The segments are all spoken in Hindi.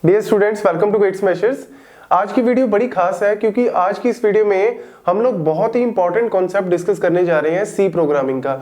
Dear students, welcome to Gate Smashers. आज की वीडियो बड़ी खास है क्योंकि आज की इस वीडियो में हम लोग बहुत ही इंपॉर्टेंट कॉन्सेप्ट डिस्कस करने जा रहे हैं सी प्रोग्रामिंग का।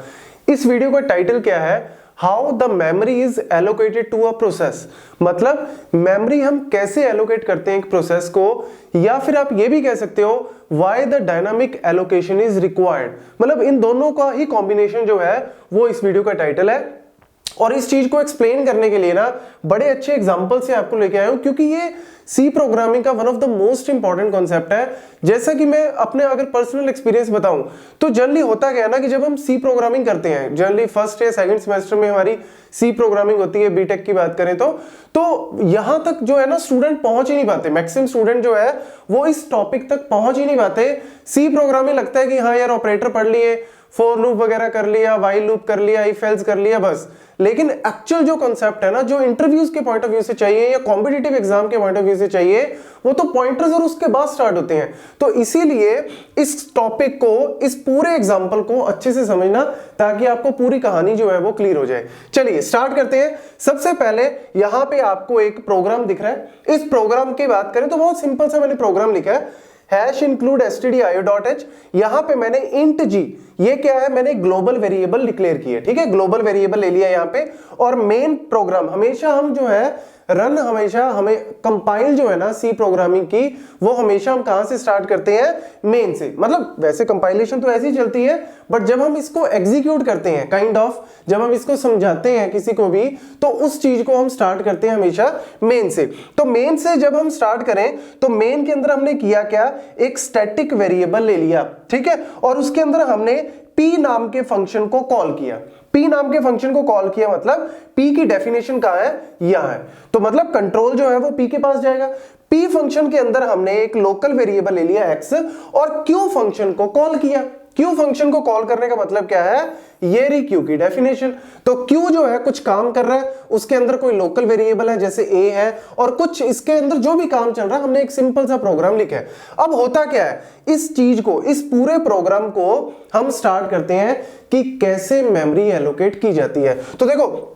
इस वीडियो का टाइटल क्या है? How the memory is allocated to a process. मतलब मेमोरी हम कैसे एलोकेट करते हैं एक प्रोसेस को, या फिर आप ये भी कह सकते हो why the dynamic allocation is required. मतलब इन दोनों का ही कॉम्बिनेशन जो है वो इस वीडियो का टाइटल है। और इस चीज को एक्सप्लेन करने के लिए ना बड़े अच्छे एग्जांपल से आपको लेके आया हूं, क्योंकि ये सी प्रोग्रामिंग का one of the most important concept है। जैसा कि मैं अपने अगर पर्सनल एक्सपीरियंस बताऊं तो जनरली होता क्या है ना कि जब हम सी प्रोग्रामिंग करते हैं, जनरली फर्स्ट या सेकंड सेमेस्टर में हमारी सी प्रोग्रामिंग होती है, बीटेक की बात करें तो यहां तक जो है ना स्टूडेंट पहुंच ही नहीं पाते। मैक्सिमम स्टूडेंट जो है वो इस टॉपिक तक पहुंच ही नहीं पाते। सी प्रोग्रामिंग लगता है कि हाँ यार ऑपरेटर पढ़ लिए, फॉर लूप वगैरह कर लिया, व्हाइल लूप कर लिया, इफ एल्स कर लिया, बस। लेकिन एक्चुअल जो कॉन्सेप्ट है ना, जो इंटरव्यूज के पॉइंट ऑफ व्यू से चाहिए या कॉम्पिटिटिव एग्जाम के पॉइंट ऑफ व्यू से चाहिए, वो तो पॉइंटर्स और उसके बाद स्टार्ट होते हैं। तो इसीलिए इस टॉपिक को, इस पूरे एग्जाम्पल को अच्छे से समझना ताकि आपको पूरी कहानी जो है वो क्लियर हो जाए। चलिए स्टार्ट करते हैं। सबसे पहले यहां पे आपको एक प्रोग्राम दिख रहा है। इस प्रोग्राम की बात करें तो बहुत सिंपल सा मैंने प्रोग्राम लिखा है, हैश इंक्लूड stdio.h। यहां पे मैंने इंट जी, ये क्या है, मैंने ग्लोबल वेरिएबल डिक्लेयर किया, ठीक है, ग्लोबल वेरिएबल ले लिया यहां पे। और मेन प्रोग्राम हमेशा हम जो है रन, हमेशा हमें कंपाइल जो है ना सी प्रोग्रामिंग की, वो हमेशा हम कहां से स्टार्ट करते हैं? मेन से। मतलब वैसे कंपाइलेशन तो ऐसी चलती है, बट जब हम इसको एग्जीक्यूट करते हैं काइंड ऑफ, जब हम इसको समझाते हैं किसी को भी, तो उस चीज को हम स्टार्ट करते हैं हमेशा मेन से। तो मेन से जब हम स्टार्ट करें तो मेन के अंदर हमने किया क्या, एक स्टैटिक वेरिएबल ले लिया, ठीक है, और उसके अंदर हमने P नाम के फंक्शन को कॉल किया। P नाम के फंक्शन को कॉल किया मतलब P की डेफिनेशन कहां है? यहां है। तो मतलब कंट्रोल जो है वो P के पास जाएगा। P फंक्शन के अंदर हमने एक लोकल वेरिएबल ले लिया X और Q फंक्शन को कॉल किया। Q फंक्शन को कॉल करने का मतलब क्या है? ये रही Q की डेफिनेशन। तो Q जो है कुछ काम कर रहा है, उसके अंदर कोई लोकल वेरिएबल है जैसे A है, और कुछ इसके अंदर जो भी काम चल रहा है, हमने एक सिंपल सा प्रोग्राम लिखा है। अब होता क्या है, इस चीज को, इस पूरे प्रोग्राम को हम स्टार्ट करते हैं कि कैसे मेमोरी एलोकेट की जाती है। तो देखो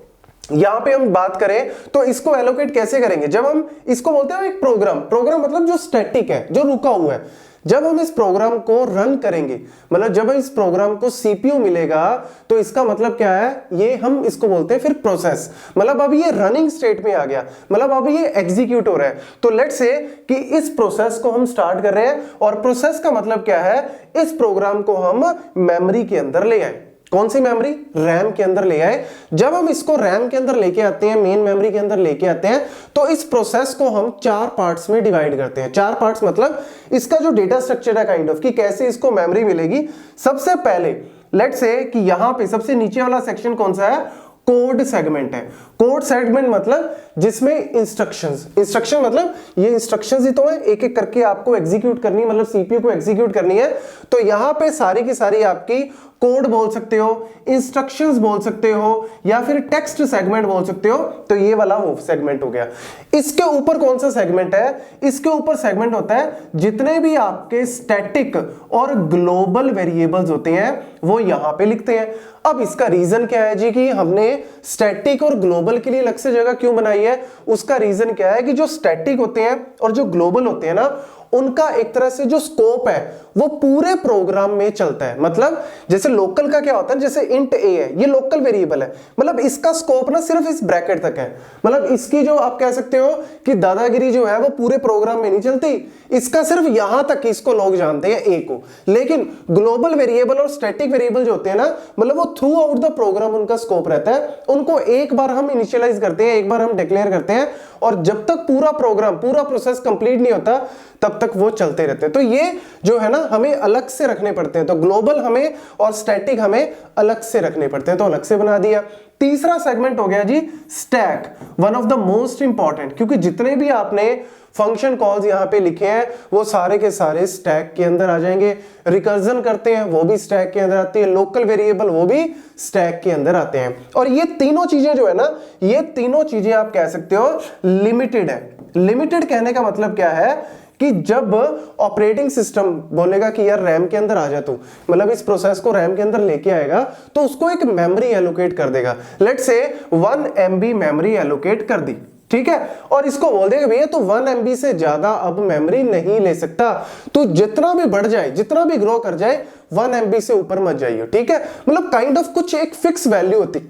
यहां पे हम बात करें तो इसको एलोकेट कैसे करेंगे, जब हम इसको बोलते हैं एक प्रोग्राम। प्रोग्राम मतलब जो स्टैटिक है, जो रुका हुआ है। जब हम इस प्रोग्राम को रन करेंगे, मतलब जब इस प्रोग्राम को सीपीयू मिलेगा, तो इसका मतलब क्या है, ये हम इसको बोलते हैं फिर प्रोसेस। मतलब अब ये रनिंग स्टेट में आ गया, मतलब अब ये एग्जीक्यूट हो रहा है। तो लेट्स से कि इस प्रोसेस को हम स्टार्ट कर रहे हैं, और प्रोसेस का मतलब क्या है, इस प्रोग्राम को हम मेमोरी के अंदर ले आए। कौन सी मेमोरी? रैम के अंदर ले आए। जब हम इसको रैम के अंदर लेके आते हैं, मेन मेमोरी के अंदर लेके आते हैं, तो इस प्रोसेस को हम 4 पार्ट्स में डिवाइड करते हैं। 4 पार्ट्स मतलब इसका जो डेटा स्ट्रक्चर है काइंड ऑफ, कि कैसे इसको मेमोरी मिलेगी। सबसे पहले लेट्स से कि यहां पे सबसे नीचे वाला सेक्शन कौन सा है? कोड सेगमेंट है। कोड सेगमेंट मतलब जिसमें इंस्ट्रक्शंस, इंस्ट्रक्शन मतलब ये इंस्ट्रक्शंस ही तो है, एक एक करके आपको एग्जीक्यूट करनी, मतलब सीपीयू को एग्जीक्यूट करनी है। तो यहां पे सारी की सारी आपकी कोड बोल सकते हो, इंस्ट्रक्शंस बोल सकते हो, या फिर टेक्स्ट सेगमेंट बोल सकते हो। तो ये वाला वो सेगमेंट हो गया। इसके ऊपर कौन सा सेगमेंट है? इसके ऊपर सेगमेंट होता है जितने भी आपके स्टैटिक और ग्लोबल वेरिएबल्स होते हैं वो यहां पे लिखते हैं। अब इसका रीजन क्या है जी, कि हमने स्टैटिक और ग्लोबल के लिए अलग से जगह क्यों बनाई है? उसका रीजन क्या है कि जो स्टैटिक होते हैं और जो ग्लोबल होते हैं ना, उनका एक तरह से जो स्कोप है वो पूरे प्रोग्राम में चलता है। मतलब जैसे लोकल का क्या होता है, जैसे इंट ए है, ये लोकल वेरिएबल है, मतलब इसका स्कोप ना सिर्फ इस ब्रैकेट तक है। मतलब इसकी जो आप कह सकते हो कि दादागिरी जो है वो पूरे प्रोग्राम में नहीं चलती, इसका सिर्फ यहां तक इसको लोग जानते हैं ए को। लेकिन ग्लोबल वेरिएबल और स्टैटिक वेरिएबल जो होते हैं ना, मतलब वो थ्रू आउट द प्रोग्राम उनका स्कोप रहता है। उनको एक बार हम इनिशियलाइज करते हैं, एक बार हम डिक्लेयर करते हैं, और जब तक पूरा प्रोग्राम, पूरा प्रोसेस कंप्लीट नहीं होता तब तक वो चलते रहते हैं। तो ये जो है ना हमें अलग से रखने पड़ते हैं। तो ग्लोबल हमें और स्टैटिक हमें अलग से रखने पड़ते हैं, तो अलग से बना दिया। तीसरा सेगमेंट हो गया जी stack, one of the most important, क्योंकि जितने भी आपने फंक्शन कॉल्स यहां पे लिखे हैं वो सारे के सारे स्टैक के अंदर आ जाएंगे। रिकर्जन करते हैं वो भी स्टैक के अंदर आती है, लोकल वेरिएबल वो भी स्टैक के अंदर आते हैं। और ये तीनों चीजें जो है ना, ये तीनों चीजें आप कह सकते हो लिमिटेड है। लिमिटेड कहने का मतलब क्या है कि जब ऑपरेटिंग सिस्टम बोलेगा कि यार रैम के अंदर आ जा तू, मतलब इस प्रोसेस को रैम के अंदर लेके आएगा, तो उसको एक मेमोरी एलोकेट कर देगा। Let's say 1 MB memory allocate कर दी, ठीक है, और इसको बोल देंगे भैया तो 1 MB से ज्यादा अब मेमोरी नहीं ले सकता, तो जितना भी बढ़ जाए, जितना भी ग्रो कर जाए, 1 MB से ऊपर मत जाइए, ठीक है। मतलब काइंड ऑफ कुछ एक फिक्स वैल्यू होती,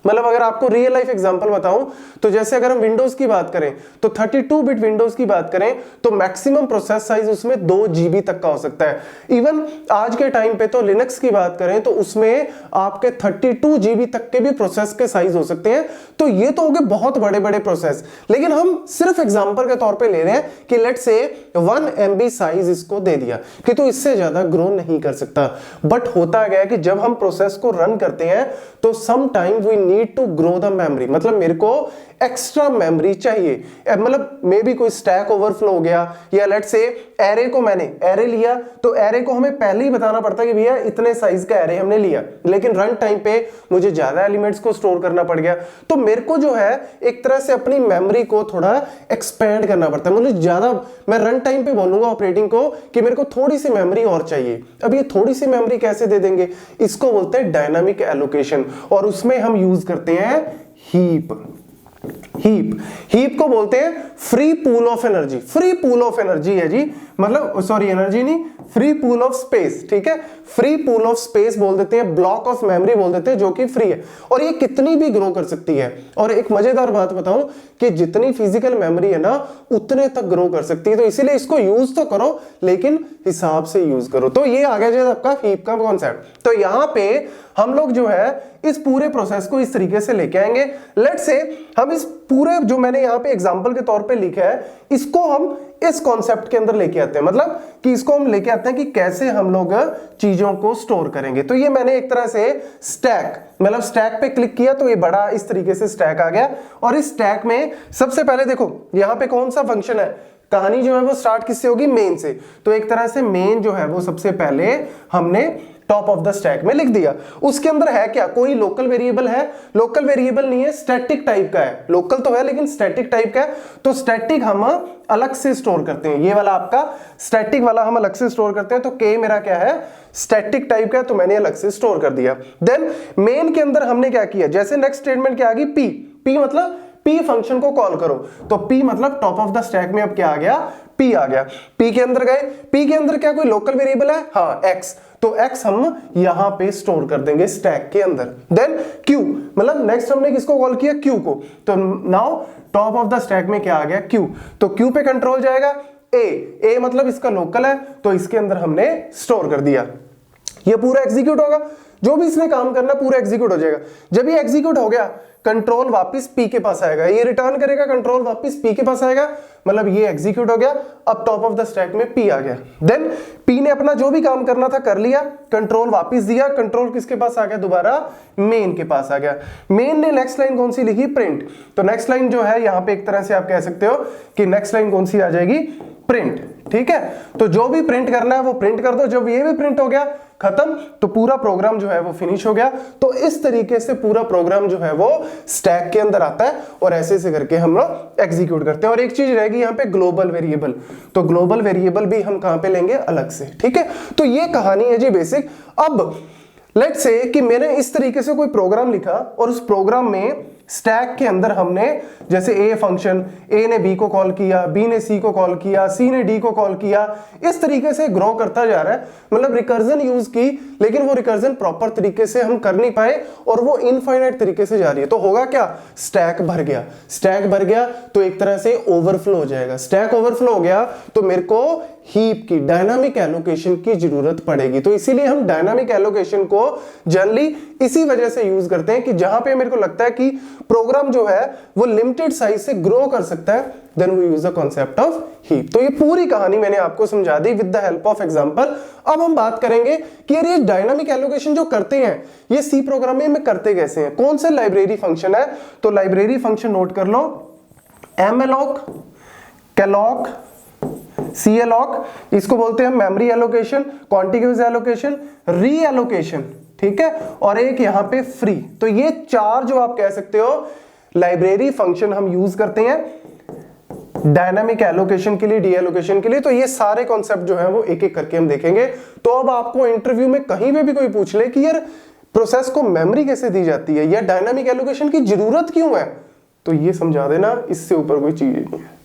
मतलब अगर आपको रियल लाइफ एग्जांपल बताऊं तो जैसे अगर हम विंडोज की बात करें तो 32 बिट विंडोज की बात करें तो मैक्सिमम प्रोसेस साइज उसमें 2 GB तक का हो सकता है। इवन आज के टाइम पे तो लिनक्स की बात करें तो उसमें आपके 32 GB तक के भी प्रोसेस के साइज हो सकते हैं। तो ये तो हो गए बहुत बड़े बड़े प्रोसेस, लेकिन हम सिर्फ एग्जाम्पल के तौर पर ले रहे हैं कि लेट्स से 1 MB साइज इसको दे दिया कि तो इससे ज्यादा ग्रो नहीं कर सकता। बट होता गया कि जब हम प्रोसेस को रन करते हैं तो some time we need to grow the memory, मतलब मेरे को एक्स्ट्रा मेमोरी चाहिए, मतलब मे बी कोई स्टैक ओवरफ्लो हो गया, या लेट्स से एरे को मैंने एरे लिया तो एरे को हमें पहले ही बताना पड़ता है कि भैया इतने साइज का एरे हमने लिया, लेकिन रन टाइम पे मुझे ज्यादा एलिमेंट्स को स्टोर करना पड़ गया, तो मेरे को जो है एक तरह से अपनी मेमोरी को थोड़ा एक्सपेंड करना पड़ता है। मुझे ज्यादा, मैं रन टाइम पे बोलूंगा ऑपरेटिंग को कि मेरे को थोड़ी सी मेमोरी और चाहिए। अब ये थोड़ी सी मेमोरी कैसे दे देंगे, इसको बोलते हैं डायनामिक एलोकेशन, और उसमें हम यूज करते हैं हीप को बोलते हैं free pool of energy. Free pool of energy है जी, मतलब सॉरी एनर्जी नहीं, फ्री पूल ऑफ स्पेस, ठीक है। फ्री पूल ऑफ स्पेस बोल देते हैं, ब्लॉक ऑफ मेमोरी बोल देते हैं, जो कि फ्री है और ये कितनी भी ग्रो कर सकती है। और एक मजेदार बात बताऊं कि जितनी फिजिकल मेमोरी है ना उतने तक ग्रो कर सकती है, तो इसीलिए इसको यूज तो करो लेकिन हिसाब से यूज करो। तो ये आ गया जो आपका हीप का कॉन्सेप्ट। तो यहां पे हम लोग जो है इस पूरे प्रोसेस को इस तरीके से लेके आएंगे। लेट्स से हम इस पूरे जो मैंने यहां पे एग्जांपल के तौर पे लिखा है इसको हम इस कॉन्सेप्ट के अंदर लेके आते हैं, मतलब कि इसको हम लेके आते हैं कि कैसे हम लोग चीजों को स्टोर करेंगे। तो ये मैंने एक तरह से स्टैक, मतलब स्टैक पे क्लिक किया तो ये बड़ा इस तरीके से स्टैक आ गया, और इस स्टैक में सबसे पहले देखो यहां पे कौन सा फंक्शन है, कहानी जो है वो स्टार्ट किससे होगी, मेन से। तो एक तरह से मेन जो है वो सबसे पहले हमने टॉप ऑफ द स्टैक में लिख दिया। उसके अंदर है क्या, कोई लोकल वेरिएबल है, लोकल वेरिएबल नहीं है, स्टैटिक टाइप का है। लोकल तो है लेकिन स्टैटिक टाइप का है, तो स्टैटिक हम अलग से स्टोर करते हैं। ये वाला आपका स्टैटिक वाला हम अलग से स्टोर करते हैं। तो के मेरा क्या है, स्टैटिक टाइप का है, तो मैंने अलग से स्टोर कर दिया। देन मेन के अंदर हमने क्या किया, जैसे नेक्स्ट स्टेटमेंट क्या आ गई, पी मतलब पी फंक्शन को कॉल करो, तो पी मतलब टॉप ऑफ द स्टैक में अब क्या आ गया, पी आ गया। पी के अंदर गए, पी के अंदर क्या कोई लोकल वेरिएबल है, हाँ एक्स, तो x हम यहां पे स्टोर कर देंगे स्टैक के अंदर। देन q मतलब नेक्स्ट हमने किसको कॉल किया, q को, तो now top of the stack में क्या आ गया, q, तो q पे कंट्रोल जाएगा। a मतलब इसका लोकल है, तो इसके अंदर हमने स्टोर कर दिया। ये पूरा एग्जीक्यूट होगा, जो भी इसने काम करना पूरा एग्जीक्यूट हो जाएगा। जब ये एग्जीक्यूट हो गया कंट्रोल वापस पी के पास आएगा, ये रिटर्न करेगा, कंट्रोल वापस पी के पास आएगा, मतलब ये एग्जीक्यूट हो गया। अब टॉप ऑफ द स्टैक में पी आ गया। देन पी ने अपना जो भी काम करना था कर लिया, कंट्रोल वापस दिया, कंट्रोल किसके पास आ गया, दोबारा मेन के पास आ गया। मेन ने नेक्स्ट लाइन कौन सी लिखी, प्रिंट, तो नेक्स्ट लाइन जो है यहां पे एक तरह से आप कह सकते हो कि नेक्स्ट लाइन कौन सी आ जाएगी, प्रिंट, ठीक है। तो जो भी प्रिंट करना है वो प्रिंट कर दो। जब ये भी प्रिंट हो गया खत्म, तो पूरा प्रोग्राम जो है वो फिनिश हो गया। तो इस तरीके से पूरा प्रोग्राम जो है वो स्टैक के अंदर आता है और ऐसे ऐसे करके हम लोग एग्जीक्यूट करते हैं। और एक चीज रहेगी यहाँ पे ग्लोबल वेरिएबल, तो ग्लोबल वेरिएबल भी हम कहां पे लेंगे, अलग से, ठीक है। तो ये कहानी है जी बेसिक। अब लेट्स से कि मैंने इस तरीके से कोई प्रोग्राम लिखा और उस प्रोग्राम में स्टैक के अंदर हमने जैसे ए फंक्शन, ए ने बी को कॉल किया, बी ने सी को कॉल किया, सी ने डी को कॉल किया, इस तरीके से ग्रो करता जा रहा है। मतलब रिकर्जन यूज की, लेकिन वो रिकर्जन प्रॉपर तरीके से हम कर नहीं पाए और वो इनफाइनाइट तरीके से जा रही है। तो होगा क्या, स्टैक भर गया। स्टैक भर गया तो एक तरह से ओवरफ्लो हो जाएगा। स्टैक ओवरफ्लो हो गया तो मेरे को हीप की डायनामिक एलोकेशन की जरूरत पड़ेगी। तो इसीलिए हम डायनामिक एलोकेशन को जनरली इसी वजह से यूज करते हैं कि जहां पे मेरे को लगता है कि प्रोग्राम जो है वो लिमिटेड साइज से ग्रो कर सकता है, then we use the concept of heap. तो ये पूरी कहानी मैंने आपको समझा दी with the help of example. अब हम बात करेंगे कि यार ये डायनामिक एलोकेशन जो करते हैं ये सी प्रोग्रामिंग में करते कैसे हैं, कौन से लाइब्रेरी फंक्शन है। तो लाइब्रेरी फंक्शन नोट कर लो, malloc, calloc, calloc, इसको बोलते हैं मेमोरी एलोकेशन, कॉन्टिग्यूअस एलोकेशन, री एलोकेशन, ठीक है, और एक यहां पे फ्री। तो ये चार जो आप कह सकते हो लाइब्रेरी फंक्शन हम यूज करते हैं डायनामिक एलोकेशन के लिए, डी एलोकेशन के लिए। तो ये सारे कॉन्सेप्ट जो है वो एक एक करके हम देखेंगे। तो अब आपको इंटरव्यू में कहीं पे भी कोई पूछ ले कि यार प्रोसेस को मेमोरी कैसे दी जाती है या डायनामिक एलोकेशन की जरूरत क्यों है, तो ये समझा देना, इससे ऊपर कोई चीज नहीं है।